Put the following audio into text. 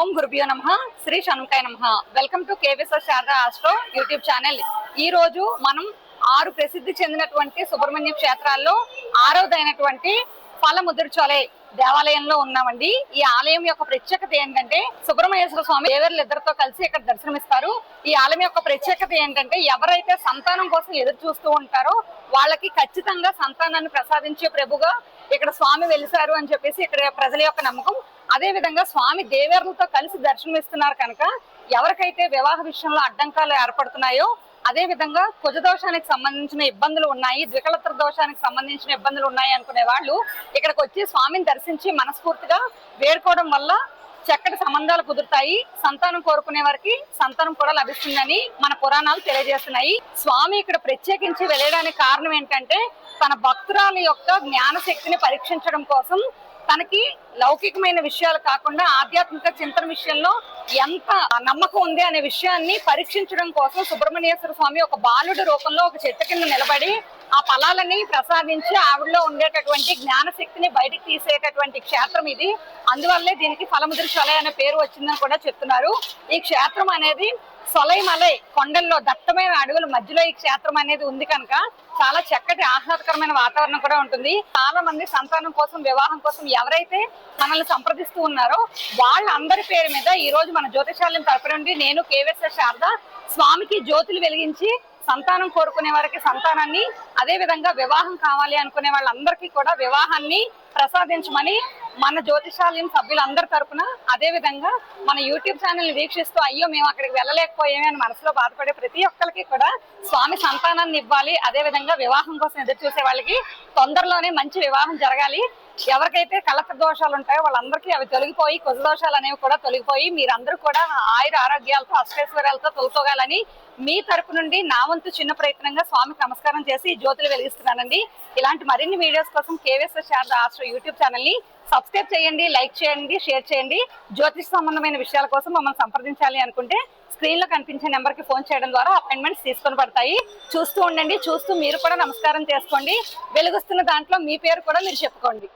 ఓం గురుభ్యో నమః. శ్రీ షణ్ముఖాయ నమః. Welcome to KVSR Sharada astro YouTube channel. ఈ రోజు మనం 6 ప్రసిద్ధి చెందినటువంటి సుబ్రహ్మణ్య క్షేత్రాల్లో 6వదైనటువంటి ఫలముద్రచోలై దేవాలయంలో ఉన్నామండి. ఈ ఆలయం యొక్క ప్రత్యేకత ఏంటంటే సుబ్రహ్మణ్యేశ్వర స్వామి దేవర్లు ఇద్దరితో కలిసి ఇక్కడ దర్శనమిస్తారు. ఈ ఆలయం యొక్క ప్రత్యేకత ఏంటంటే ఎవరైతే సంతానం కోసం ఎదురు చూస్తూ ఉంటారో వాళ్ళకి ఖచ్చితంగా సంతానాన్ని ప్రసాదించే ప్రభుగా ఇక్కడ స్వామి వెలిసారు అని చెప్పేసి ఇక్కడ ప్రజల యొక్క నమ్మకం. అదే విధంగా స్వామి దేవేరులతో కలిసి దర్శనమిస్తున్నారు కనుక ఎవరికైతే వివాహ విషయంలో అడ్డంకాలు ఏర్పడుతున్నాయో, అదే విధంగా కుజదోషానికి సంబంధించిన ఇబ్బందులు ఉన్నాయి, ద్వికళత్ర దోషానికి సంబంధించిన ఇబ్బందులు ఉన్నాయి అనుకునే వాళ్ళు ఇక్కడికి వచ్చి స్వామిని దర్శించి మనస్ఫూర్తిగా వేడుకోవడం వల్ల చక్కటి సంబంధాలు కుదురుతాయి. సంతానం కోరుకునే వారికి సంతానం కూడా లభిస్తుందని మన పురాణాలు తెలియజేస్తున్నాయి. స్వామి ఇక్కడ ప్రత్యేకించి వెళ్ళడానికి కారణం ఏంటంటే తన భక్తురాల యొక్క జ్ఞాన శక్తిని పరీక్షించడం కోసం, తనకి లౌకికమైన విషయాలు కాకుండా ఆధ్యాత్మిక చింతన విషయంలో ఎంత నమ్మకం ఉంది అనే విషయాన్ని పరీక్షించడం కోసం సుబ్రహ్మణ్యేశ్వర స్వామి ఒక బాలుడి రూపంలో ఒక చెట్టు కింద నిలబడి ఆ ఫలాలని ప్రసాదించి ఆవిడలో ఉండేటటువంటి జ్ఞాన శక్తిని బయటికి తీసేటటువంటి క్షేత్రం ఇది. అందువల్లే దీనికి ఫలముద్రచోలై అనే పేరు వచ్చిందని కూడా చెప్తున్నారు. ఈ క్షేత్రం అనేది సొలైమలై కొండల్లో దట్టమైన అడవుల మధ్యలో ఈ క్షేత్రం అనేది ఉంది కనుక చాలా చక్కటి ఆహ్లాదకరమైన వాతావరణం కూడా ఉంటుంది. చాలా మంది సంతానం కోసం, వివాహం కోసం ఎవరైతే మనల్ని సంప్రదిస్తూ ఉన్నారో వాళ్ళందరి పేరు మీద ఈ రోజు మన జ్యోతిషాలయం తరపు నుండి నేను కేవీఎస్ఆర్ శారద స్వామికి జ్యోతులు వెలిగించి సంతానం కోరుకునే వారికి సంతానాన్ని, అదే విధంగా వివాహం కావాలి అనుకునే వాళ్ళందరికీ కూడా వివాహాన్ని ప్రసాదించమని మన జ్యోతిషాలయం సభ్యులందరి తరపున, అదే విధంగా మన యూట్యూబ్ ఛానల్ వీక్షిస్తూ అయ్యో మేము అక్కడికి వెళ్ళలేకపోయామే అని మనసులో బాధపడే ప్రతి ఒక్కరికి కూడా స్వామి సంతానాన్ని ఇవ్వాలి, అదే విధంగా వివాహం కోసం ఎదురు చూసే వాళ్ళకి తొందరలోనే మంచి వివాహం జరగాలి. ఎవరికైతే కలత్ర దోషాలు ఉంటాయో వాళ్ళందరికీ అవి తొలగిపోయి, కుజ దోషాలు అనేవి కూడా తొలగిపోయి మీరందరూ కూడా ఆయుర ఆరోగ్యాలతో అష్టైశ్వర్యాలతో తొలతోగాలని మీ తరపు నుండి నా వంతు చిన్న ప్రయత్నంగా స్వామికి నమస్కారం చేసి జ్యోతులు వెలిగిస్తున్నానండి. ఇలాంటి మరిన్ని వీడియోస్ కోసం KVSR Sharada astro YouTube channel ని సబ్స్క్రైబ్ చేయండి, లైక్ చేయండి, షేర్ చేయండి. జ్యోతిష్ సంబంధమైన విషయాల కోసం మమ్మల్ని సంప్రదించాలి అనుకుంటే స్క్రీన్ లో కనిపించే నెంబర్ కి ఫోన్ చేయడం ద్వారా అపాయింట్మెంట్స్ తీసుకొని పడతాయి. చూస్తూ ఉండండి, చూస్తూ మీరు కూడా నమస్కారం చేసుకోండి. వెలుగుస్తున్న దాంట్లో మీ పేరు కూడా మీరు చెప్పుకోండి.